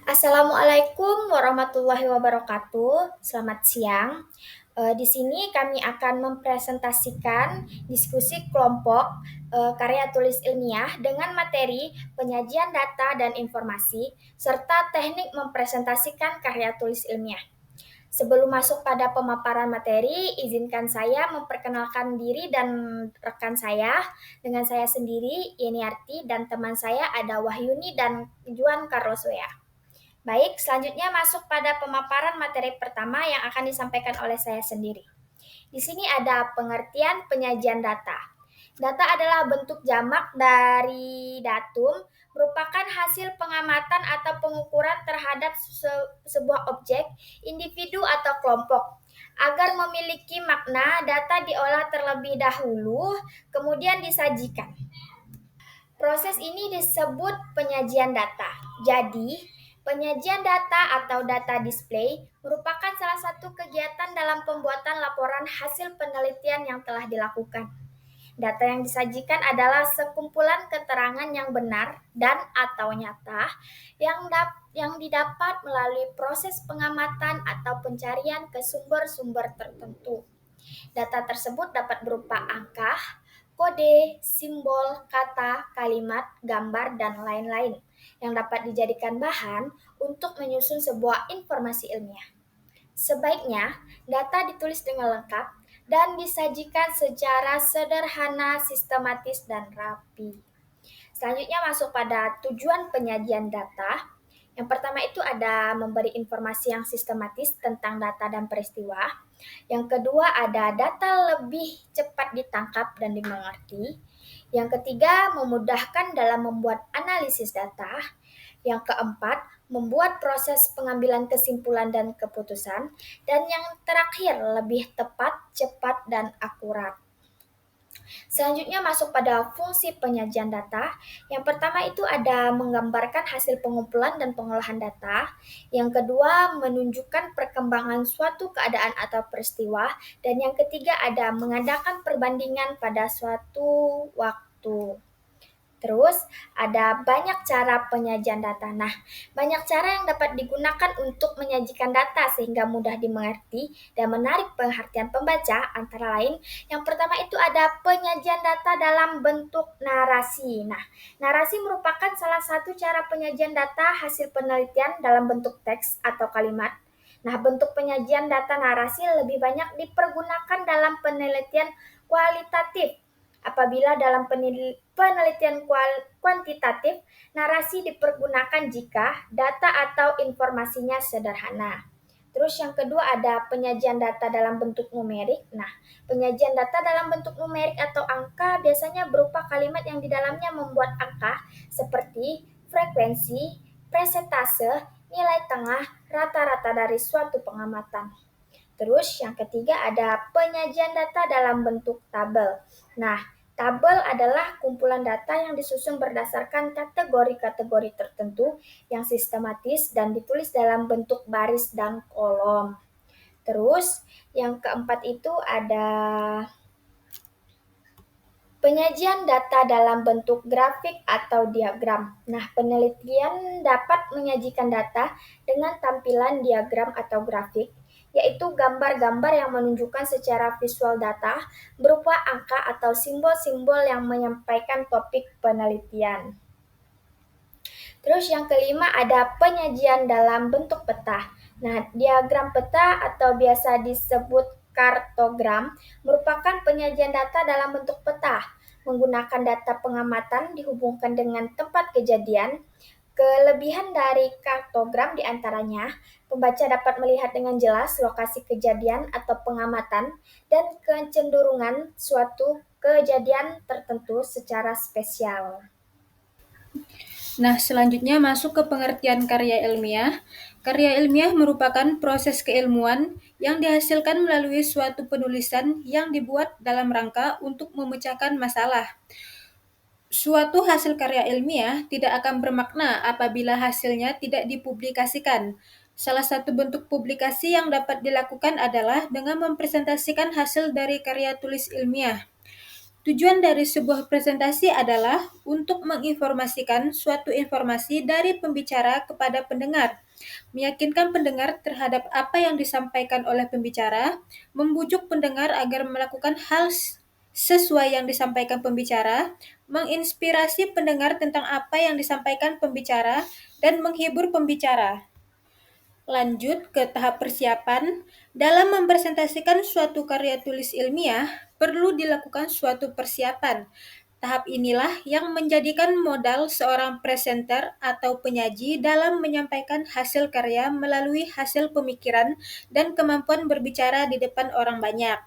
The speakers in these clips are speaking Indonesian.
Assalamualaikum warahmatullahi wabarakatuh. Selamat siang. Di sini kami akan mempresentasikan diskusi kelompok karya tulis ilmiah dengan materi penyajian data dan informasi serta teknik mempresentasikan karya tulis ilmiah. Sebelum masuk pada pemaparan materi, izinkan saya memperkenalkan diri dan rekan saya. Dengan saya sendiri, Yeniarti, dan teman saya ada Wahyuni dan Juan Carlos Wea. Baik, selanjutnya masuk pada pemaparan materi pertama yang akan disampaikan oleh saya sendiri. Di sini ada pengertian penyajian data. Data adalah bentuk jamak dari datum, merupakan hasil pengamatan atau pengukuran terhadap sebuah objek, individu atau kelompok. Agar memiliki makna, data diolah terlebih dahulu, kemudian disajikan. Proses ini disebut penyajian data. Jadi, penyajian data atau data display merupakan salah satu kegiatan dalam pembuatan laporan hasil penelitian yang telah dilakukan. Data yang disajikan adalah sekumpulan keterangan yang benar dan atau nyata yang didapat melalui proses pengamatan atau pencarian ke sumber-sumber tertentu. Data tersebut dapat berupa angka, kode, simbol, kata, kalimat, gambar, dan lain-lain yang dapat dijadikan bahan untuk menyusun sebuah informasi ilmiah. Sebaiknya, data ditulis dengan lengkap dan disajikan secara sederhana, sistematis, dan rapi. Selanjutnya masuk pada tujuan penyajian data. Yang pertama itu ada memberi informasi yang sistematis tentang data dan peristiwa. Yang kedua ada data lebih cepat ditangkap dan dimengerti. Yang ketiga memudahkan dalam membuat analisis data. Yang keempat membuat proses pengambilan kesimpulan dan keputusan. Dan yang terakhir lebih tepat, cepat, dan akurat. Selanjutnya masuk pada fungsi penyajian data. Yang pertama itu ada menggambarkan hasil pengumpulan dan pengolahan data. Yang kedua menunjukkan perkembangan suatu keadaan atau peristiwa. Dan yang ketiga ada mengadakan perbandingan pada suatu waktu. Terus ada banyak cara penyajian data. Nah, banyak cara yang dapat digunakan untuk menyajikan data sehingga mudah dimengerti dan menarik perhatian pembaca. Antara lain, yang pertama itu ada penyajian data dalam bentuk narasi. Nah, narasi merupakan salah satu cara penyajian data hasil penelitian dalam bentuk teks atau kalimat. Nah, bentuk penyajian data narasi lebih banyak dipergunakan dalam penelitian kualitatif. Apabila dalam penelitian kuantitatif, narasi dipergunakan jika data atau informasinya sederhana. Terus yang kedua ada penyajian data dalam bentuk numerik. Nah, penyajian data dalam bentuk numerik atau angka biasanya berupa kalimat yang di dalamnya membuat angka seperti frekuensi, persentase, nilai tengah, rata-rata dari suatu pengamatan. Terus yang ketiga ada penyajian data dalam bentuk tabel. Nah, tabel adalah kumpulan data yang disusun berdasarkan kategori-kategori tertentu yang sistematis dan ditulis dalam bentuk baris dan kolom. Terus yang keempat itu ada penyajian data dalam bentuk grafik atau diagram. Nah, penelitian dapat menyajikan data dengan tampilan diagram atau grafik, yaitu gambar-gambar yang menunjukkan secara visual data berupa angka atau simbol-simbol yang menyampaikan topik penelitian. Terus yang kelima ada penyajian dalam bentuk peta. Nah, diagram peta atau biasa disebut kartogram merupakan penyajian data dalam bentuk peta. Menggunakan data pengamatan dihubungkan dengan tempat kejadian. Kelebihan dari kartogram diantaranya, pembaca dapat melihat dengan jelas lokasi kejadian atau pengamatan dan kecenderungan suatu kejadian tertentu secara spesial. Nah, selanjutnya masuk ke pengertian karya ilmiah. Karya ilmiah merupakan proses keilmuan yang dihasilkan melalui suatu penulisan yang dibuat dalam rangka untuk memecahkan masalah. Suatu hasil karya ilmiah tidak akan bermakna apabila hasilnya tidak dipublikasikan. Salah satu bentuk publikasi yang dapat dilakukan adalah dengan mempresentasikan hasil dari karya tulis ilmiah. Tujuan dari sebuah presentasi adalah untuk menginformasikan suatu informasi dari pembicara kepada pendengar, meyakinkan pendengar terhadap apa yang disampaikan oleh pembicara, membujuk pendengar agar melakukan hal sesuai yang disampaikan pembicara, menginspirasi pendengar tentang apa yang disampaikan pembicara, dan menghibur pembicara. Lanjut ke tahap persiapan, dalam mempresentasikan suatu karya tulis ilmiah, perlu dilakukan suatu persiapan. Tahap inilah yang menjadikan modal seorang presenter atau penyaji dalam menyampaikan hasil karya melalui hasil pemikiran dan kemampuan berbicara di depan orang banyak.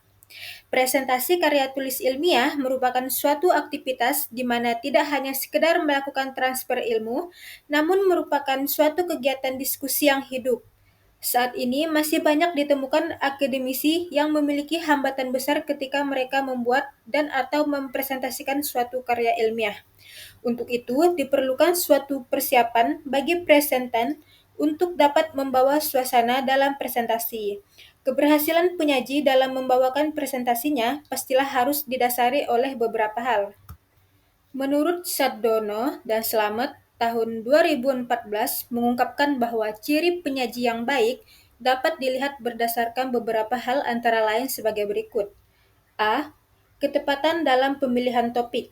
Presentasi karya tulis ilmiah merupakan suatu aktivitas di mana tidak hanya sekedar melakukan transfer ilmu, namun merupakan suatu kegiatan diskusi yang hidup. Saat ini masih banyak ditemukan akademisi yang memiliki hambatan besar ketika mereka membuat dan atau mempresentasikan suatu karya ilmiah. Untuk itu, diperlukan suatu persiapan bagi presentan untuk dapat membawa suasana dalam presentasi. Keberhasilan penyaji dalam membawakan presentasinya pastilah harus didasari oleh beberapa hal. Menurut Sardono dan Slamet, tahun 2014 mengungkapkan bahwa ciri penyaji yang baik dapat dilihat berdasarkan beberapa hal antara lain sebagai berikut. A. Ketepatan dalam pemilihan topik.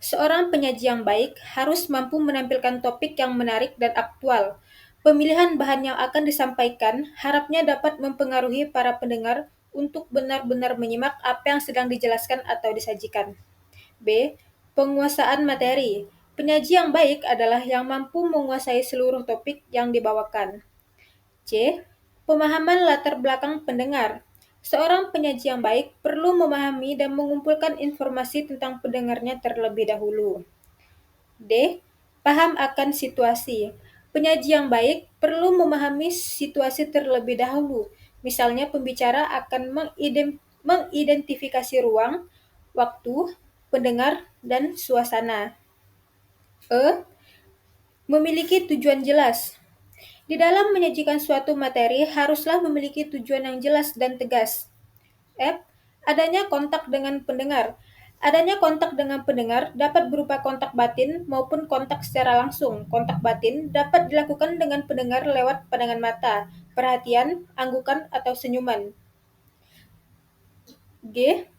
Seorang penyaji yang baik harus mampu menampilkan topik yang menarik dan aktual. Pemilihan bahan yang akan disampaikan harapnya dapat mempengaruhi para pendengar untuk benar-benar menyimak apa yang sedang dijelaskan atau disajikan. B. Penguasaan materi. Penyaji yang baik adalah yang mampu menguasai seluruh topik yang dibawakan. C. Pemahaman latar belakang pendengar. Seorang penyaji yang baik perlu memahami dan mengumpulkan informasi tentang pendengarnya terlebih dahulu. D. Paham akan situasi. Penyaji yang baik perlu memahami situasi terlebih dahulu. Misalnya pembicara akan mengidentifikasi ruang, waktu, pendengar, dan suasana. E. Memiliki tujuan jelas. Di dalam menyajikan suatu materi haruslah memiliki tujuan yang jelas dan tegas. F. Adanya kontak dengan pendengar. Adanya kontak dengan pendengar dapat berupa kontak batin maupun kontak secara langsung. Kontak batin dapat dilakukan dengan pendengar lewat pandangan mata, perhatian, anggukan, atau senyuman. G.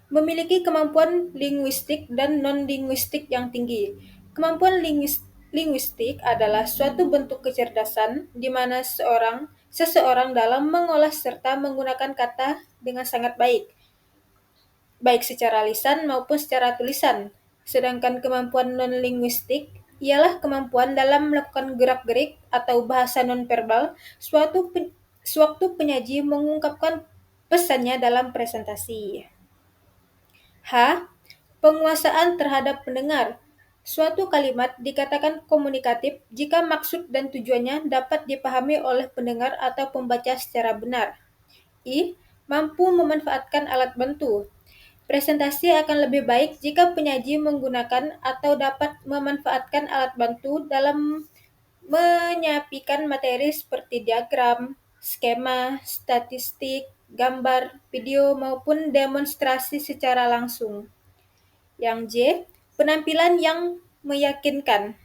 Memiliki kemampuan linguistik dan non-linguistik yang tinggi. Kemampuan linguistik adalah suatu bentuk kecerdasan di mana seseorang dalam mengolah serta menggunakan kata dengan sangat baik, baik secara lisan maupun secara tulisan. Sedangkan kemampuan non-linguistik ialah kemampuan dalam melakukan gerak-gerik atau bahasa nonverbal sewaktu penyaji mengungkapkan pesannya dalam presentasi. H. Penguasaan terhadap pendengar. Suatu kalimat dikatakan komunikatif jika maksud dan tujuannya dapat dipahami oleh pendengar atau pembaca secara benar. I. Mampu memanfaatkan alat bantu. Presentasi akan lebih baik jika penyaji menggunakan atau dapat memanfaatkan alat bantu dalam menyampaikan materi seperti diagram, skema, statistik, gambar, video, maupun demonstrasi secara langsung. Yang J. Penampilan yang meyakinkan.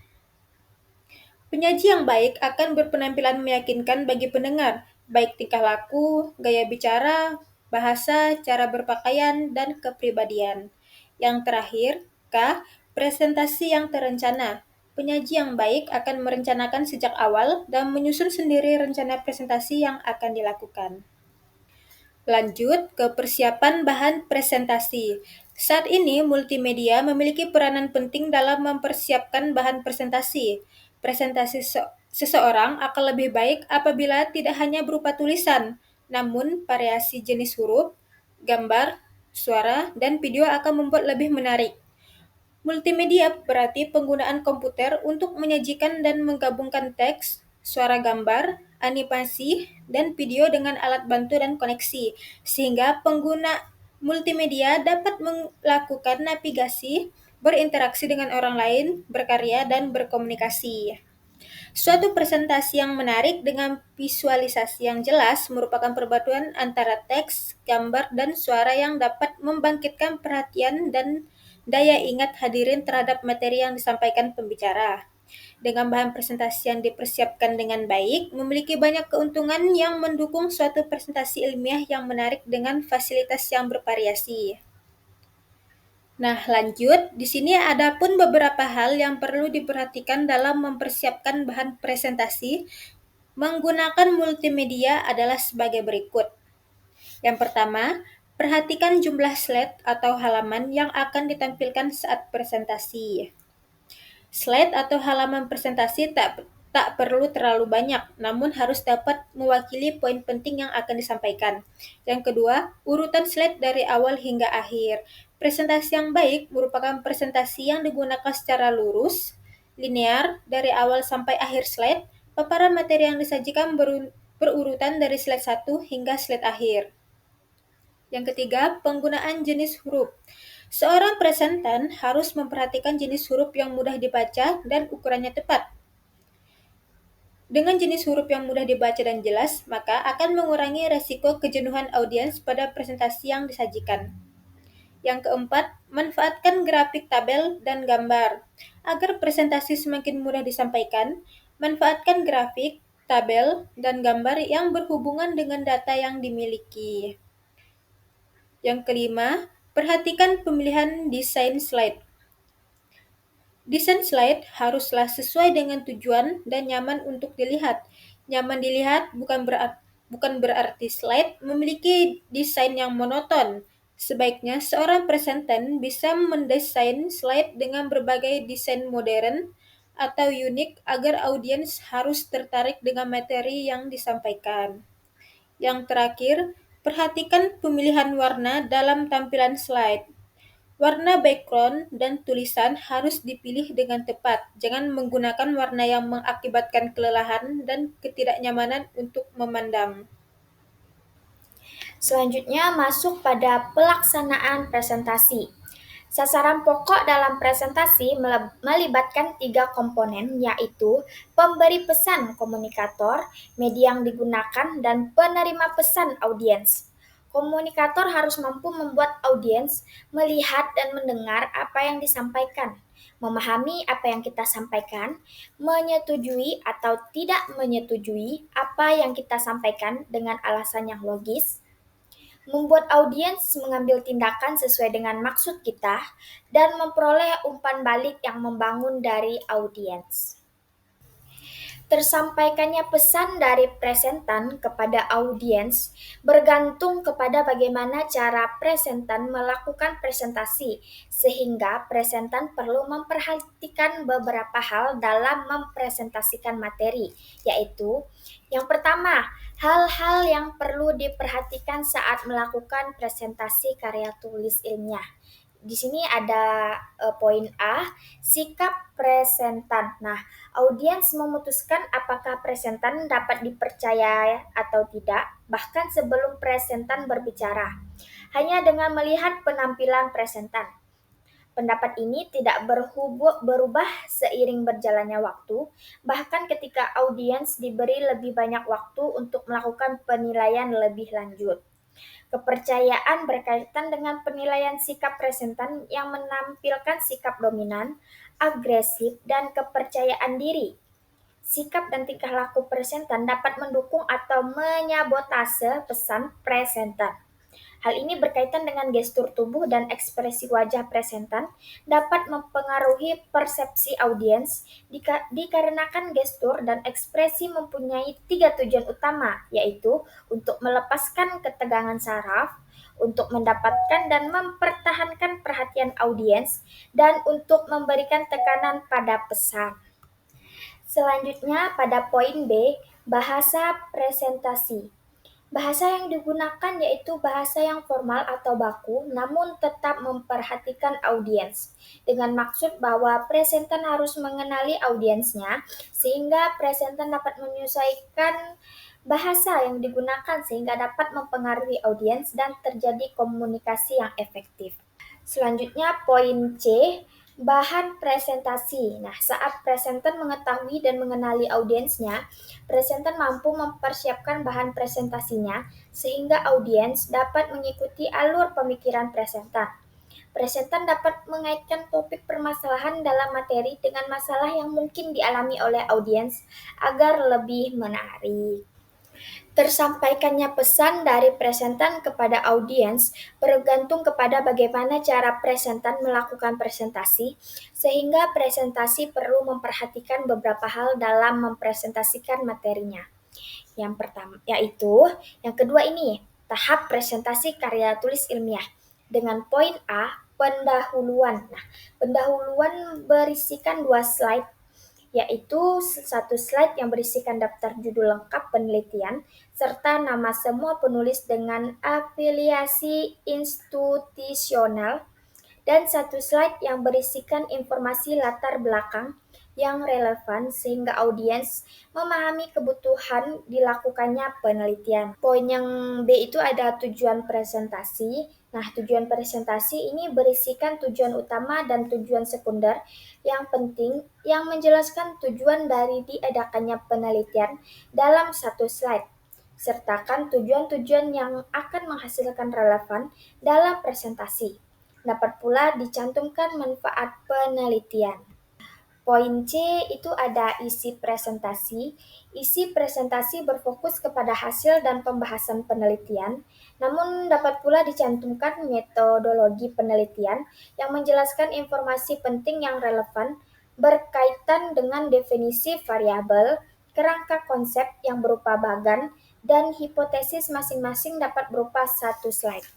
Penyaji yang baik akan berpenampilan meyakinkan bagi pendengar, baik tingkah laku, gaya bicara, bahasa, cara berpakaian, dan kepribadian. Yang terakhir, K. Presentasi yang terencana. Penyaji yang baik akan merencanakan sejak awal dan menyusun sendiri rencana presentasi yang akan dilakukan. Lanjut ke persiapan bahan presentasi. Saat ini, multimedia memiliki peranan penting dalam mempersiapkan bahan presentasi. Presentasi seseorang akan lebih baik apabila tidak hanya berupa tulisan, namun variasi jenis huruf, gambar, suara, dan video akan membuat lebih menarik. Multimedia berarti penggunaan komputer untuk menyajikan dan menggabungkan teks, suara gambar, animasi, dan video dengan alat bantu dan koneksi, sehingga pengguna multimedia dapat melakukan navigasi, berinteraksi dengan orang lain, berkarya, dan berkomunikasi. Suatu presentasi yang menarik dengan visualisasi yang jelas merupakan perpaduan antara teks, gambar, dan suara yang dapat membangkitkan perhatian dan daya ingat hadirin terhadap materi yang disampaikan pembicara. Dengan bahan presentasi yang dipersiapkan dengan baik, memiliki banyak keuntungan yang mendukung suatu presentasi ilmiah yang menarik dengan fasilitas yang bervariasi. Nah, lanjut. Di sini ada pun beberapa hal yang perlu diperhatikan dalam mempersiapkan bahan presentasi. Menggunakan multimedia adalah sebagai berikut. Yang pertama, perhatikan jumlah slide atau halaman yang akan ditampilkan saat presentasi. Slide atau halaman presentasi tak perlu terlalu banyak, namun harus dapat mewakili poin penting yang akan disampaikan. Yang kedua, urutan slide dari awal hingga akhir. Presentasi yang baik merupakan presentasi yang digunakan secara lurus, linear, dari awal sampai akhir slide. Paparan materi yang disajikan berurutan dari slide 1 hingga slide akhir. Yang ketiga, penggunaan jenis huruf. Seorang presentan harus memperhatikan jenis huruf yang mudah dibaca dan ukurannya tepat. Dengan jenis huruf yang mudah dibaca dan jelas, maka akan mengurangi resiko kejenuhan audiens pada presentasi yang disajikan. Yang keempat, manfaatkan grafik tabel dan gambar. Agar presentasi semakin mudah disampaikan, manfaatkan grafik, tabel, dan gambar yang berhubungan dengan data yang dimiliki. Yang kelima, perhatikan pemilihan desain slide. Desain slide haruslah sesuai dengan tujuan dan nyaman untuk dilihat. Nyaman dilihat bukan berarti slide memiliki desain yang monoton. Sebaiknya seorang presentan bisa mendesain slide dengan berbagai desain modern atau unik agar audiens harus tertarik dengan materi yang disampaikan. Yang terakhir, perhatikan pemilihan warna dalam tampilan slide. Warna background dan tulisan harus dipilih dengan tepat. Jangan menggunakan warna yang mengakibatkan kelelahan dan ketidaknyamanan untuk memandang. Selanjutnya masuk pada pelaksanaan presentasi. Sasaran pokok dalam presentasi melibatkan 3 komponen, yaitu pemberi pesan komunikator, media yang digunakan, dan penerima pesan audiens. Komunikator harus mampu membuat audiens melihat dan mendengar apa yang disampaikan, memahami apa yang kita sampaikan, menyetujui atau tidak menyetujui apa yang kita sampaikan dengan alasan yang logis, membuat audiens mengambil tindakan sesuai dengan maksud kita, dan memperoleh umpan balik yang membangun dari audiens. Tersampaikannya pesan dari presentan kepada audiens bergantung kepada bagaimana cara presentan melakukan presentasi, sehingga presentan perlu memperhatikan beberapa hal dalam mempresentasikan materi, yaitu yang pertama, hal-hal yang perlu diperhatikan saat melakukan presentasi karya tulis ilmiah. Di sini ada poin A, sikap presentan. Nah, audiens memutuskan apakah presentan dapat dipercaya atau tidak, bahkan sebelum presentan berbicara. Hanya dengan melihat penampilan presentan. Pendapat ini tidak berubah seiring berjalannya waktu, bahkan ketika audiens diberi lebih banyak waktu untuk melakukan penilaian lebih lanjut. Kepercayaan berkaitan dengan penilaian sikap presentan yang menampilkan sikap dominan, agresif, dan kepercayaan diri. Sikap dan tingkah laku presentan dapat mendukung atau menyabotase pesan presentan. Hal ini berkaitan dengan gestur tubuh dan ekspresi wajah presentan dapat mempengaruhi persepsi audiens dikarenakan gestur dan ekspresi mempunyai 3 tujuan utama, yaitu untuk melepaskan ketegangan saraf, untuk mendapatkan dan mempertahankan perhatian audiens, dan untuk memberikan tekanan pada pesan. Selanjutnya pada poin B, bahasa presentasi. Bahasa yang digunakan yaitu bahasa yang formal atau baku, namun tetap memperhatikan audiens. Dengan maksud bahwa presentan harus mengenali audiensnya, sehingga presentan dapat menyesuaikan bahasa yang digunakan sehingga dapat mempengaruhi audiens dan terjadi komunikasi yang efektif. Selanjutnya poin C, bahan presentasi. Nah, saat presentan mengetahui dan mengenali audiensnya, presentan mampu mempersiapkan bahan presentasinya sehingga audiens dapat mengikuti alur pemikiran presentan. Presentan dapat mengaitkan topik permasalahan dalam materi dengan masalah yang mungkin dialami oleh audiens agar lebih menarik. Tersampaikannya pesan dari presentan kepada audiens bergantung kepada bagaimana cara presentan melakukan presentasi, sehingga presentasi perlu memperhatikan beberapa hal dalam mempresentasikan materinya. Yang pertama, yang kedua ini, tahap presentasi karya tulis ilmiah. Dengan poin A, pendahuluan. Nah, pendahuluan berisikan 2 slide, yaitu satu slide yang berisikan daftar judul lengkap penelitian serta nama semua penulis dengan afiliasi institusional, dan satu slide yang berisikan informasi latar belakang yang relevan sehingga audiens memahami kebutuhan dilakukannya penelitian. Poin yang B itu ada tujuan presentasi. Nah, tujuan presentasi ini berisikan tujuan utama dan tujuan sekunder yang penting yang menjelaskan tujuan dari diadakannya penelitian dalam satu slide. Sertakan tujuan-tujuan yang akan menghasilkan relevan dalam presentasi. Dapat pula dicantumkan manfaat penelitian. Poin C itu ada isi presentasi. Isi presentasi berfokus kepada hasil dan pembahasan penelitian, namun dapat pula dicantumkan metodologi penelitian yang menjelaskan informasi penting yang relevan berkaitan dengan definisi variabel, kerangka konsep yang berupa bagan, dan hipotesis masing-masing dapat berupa satu slide.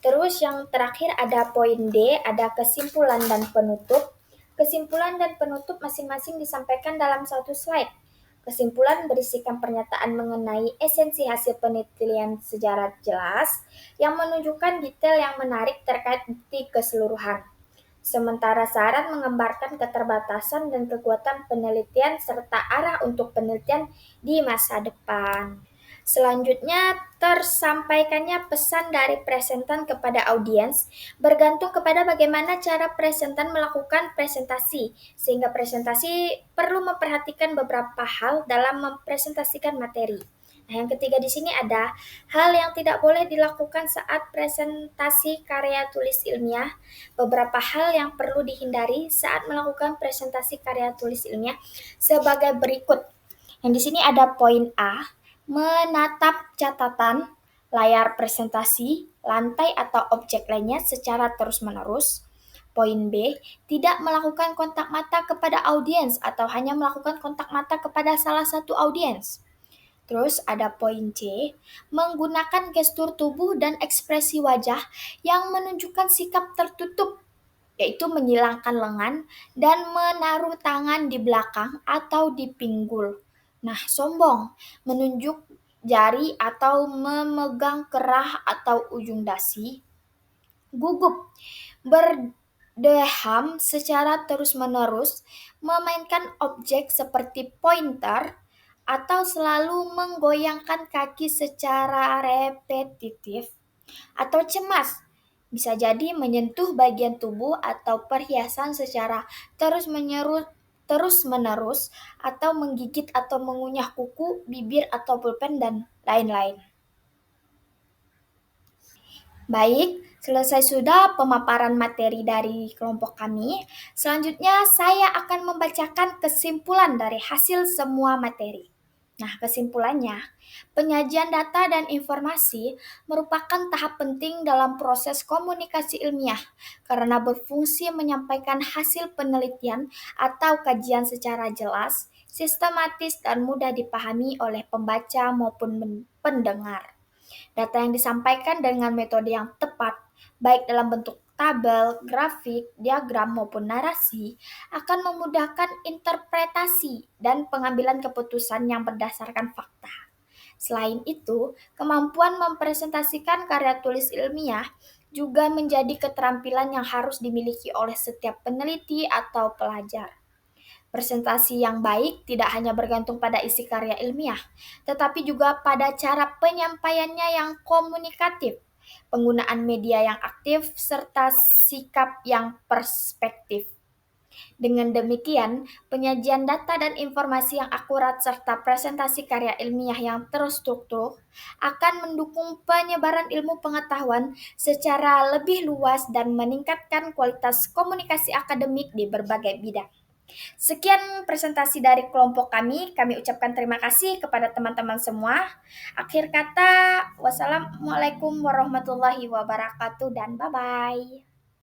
Terus yang terakhir ada poin D, ada kesimpulan dan penutup. Kesimpulan dan penutup masing-masing disampaikan dalam satu slide. Kesimpulan berisikan pernyataan mengenai esensi hasil penelitian secara jelas yang menunjukkan detail yang menarik terkait bukti keseluruhan. Sementara saran menggambarkan keterbatasan dan kekuatan penelitian serta arah untuk penelitian di masa depan. Selanjutnya, tersampaikannya pesan dari presentan kepada audiens bergantung kepada bagaimana cara presentan melakukan presentasi, sehingga presentasi perlu memperhatikan beberapa hal dalam mempresentasikan materi. Nah, yang ketiga di sini ada hal yang tidak boleh dilakukan saat presentasi karya tulis ilmiah. Beberapa hal yang perlu dihindari saat melakukan presentasi karya tulis ilmiah sebagai berikut. Yang di sini ada poin A, menatap catatan, layar presentasi, lantai atau objek lainnya secara terus-menerus. Poin B, tidak melakukan kontak mata kepada audiens atau hanya melakukan kontak mata kepada salah satu audiens. Terus ada poin C, menggunakan gestur tubuh dan ekspresi wajah yang menunjukkan sikap tertutup, yaitu menyilangkan lengan dan menaruh tangan di belakang atau di pinggul. Nah, sombong, menunjuk jari atau memegang kerah atau ujung dasi. Gugup, berdeham secara terus-menerus, memainkan objek seperti pointer, atau selalu menggoyangkan kaki secara repetitif, atau cemas, bisa jadi menyentuh bagian tubuh atau perhiasan secara terus-menerus, atau menggigit atau mengunyah kuku, bibir atau pulpen, dan lain-lain. Baik, selesai sudah pemaparan materi dari kelompok kami. Selanjutnya saya akan membacakan kesimpulan dari hasil semua materi. Nah, kesimpulannya, penyajian data dan informasi merupakan tahap penting dalam proses komunikasi ilmiah karena berfungsi menyampaikan hasil penelitian atau kajian secara jelas, sistematis, dan mudah dipahami oleh pembaca maupun pendengar. Data yang disampaikan dengan metode yang tepat, baik dalam bentuk tabel, grafik, diagram, maupun narasi, akan memudahkan interpretasi dan pengambilan keputusan yang berdasarkan fakta. Selain itu, kemampuan mempresentasikan karya tulis ilmiah juga menjadi keterampilan yang harus dimiliki oleh setiap peneliti atau pelajar. Presentasi yang baik tidak hanya bergantung pada isi karya ilmiah, tetapi juga pada cara penyampaiannya yang komunikatif, penggunaan media yang aktif, serta sikap yang perspektif. Dengan demikian, penyajian data dan informasi yang akurat serta presentasi karya ilmiah yang terstruktur akan mendukung penyebaran ilmu pengetahuan secara lebih luas dan meningkatkan kualitas komunikasi akademik di berbagai bidang. Sekian presentasi dari kelompok kami ucapkan terima kasih kepada teman-teman semua. Akhir kata, wassalamualaikum warahmatullahi wabarakatuh dan bye-bye.